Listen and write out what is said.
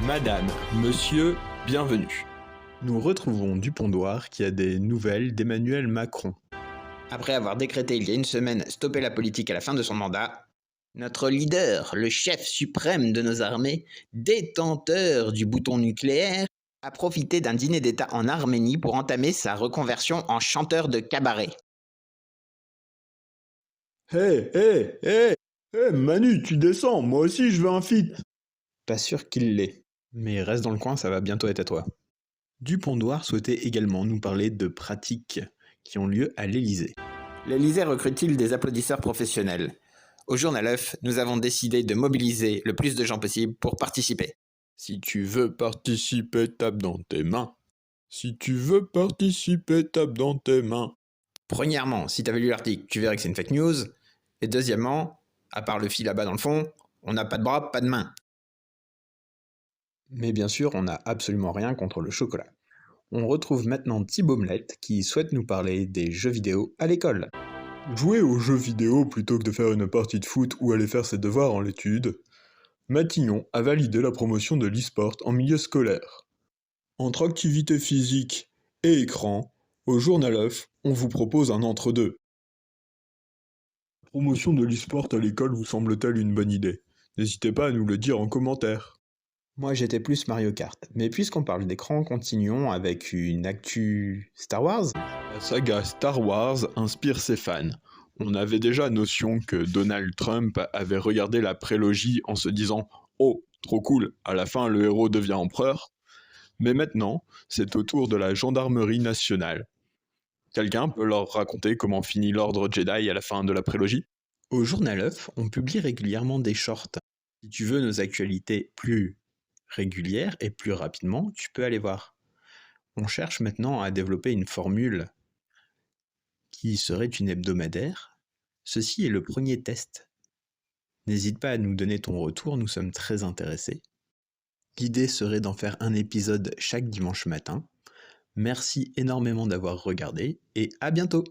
Madame, monsieur, bienvenue. Nous retrouvons Dupondoir qui a des nouvelles d'Emmanuel Macron. Après avoir décrété il y a une semaine stopper la politique à la fin de son mandat, notre leader, le chef suprême de nos armées, détenteur du bouton nucléaire, a profité d'un dîner d'État en Arménie pour entamer sa reconversion en chanteur de cabaret. Hé, Manu, tu descends, moi aussi je veux un feat. Pas sûr qu'il l'est, mais reste dans le coin, ça va bientôt être à toi. Dupondoir souhaitait également nous parler de pratiques qui ont lieu à l'Élysée. L'Élysée recrute-t-il des applaudisseurs professionnels? Au Journal œuf, nous avons décidé de mobiliser le plus de gens possible pour participer. Si tu veux participer, tape dans tes mains. Si tu veux participer, tape dans tes mains. Premièrement, si tu avais lu l'article, tu verrais que c'est une fake news. Et deuxièmement, à part le fil là-bas dans le fond, on n'a pas de bras, pas de mains. Mais bien sûr, on n'a absolument rien contre le chocolat. On retrouve maintenant Thibaut Melette qui souhaite nous parler des jeux vidéo à l'école. Jouer aux jeux vidéo plutôt que de faire une partie de foot ou aller faire ses devoirs en l'étude, Matignon a validé la promotion de l'e-sport en milieu scolaire. Entre activité physique et écran, au Journal œuf, on vous propose un entre-deux. La promotion de l'e-sport à l'école vous semble-t-elle une bonne idée? N'hésitez pas à nous le dire en commentaire. Moi j'étais plus Mario Kart, mais puisqu'on parle d'écran, continuons avec une actu Star Wars. La saga Star Wars inspire ses fans. On avait déjà notion que Donald Trump avait regardé la prélogie en se disant « Oh, trop cool, à la fin le héros devient empereur ». Mais maintenant, c'est au tour de la gendarmerie nationale. Quelqu'un peut leur raconter comment finit l'ordre Jedi à la fin de la prélogie? Au Journal œuf, on publie régulièrement des shorts. Si tu veux nos actualités plus régulières et plus rapidement, tu peux aller voir. On cherche maintenant à développer une formule qui serait une hebdomadaire. Ceci est le premier test. N'hésite pas à nous donner ton retour, nous sommes très intéressés. L'idée serait d'en faire un épisode chaque dimanche matin. Merci énormément d'avoir regardé et à bientôt!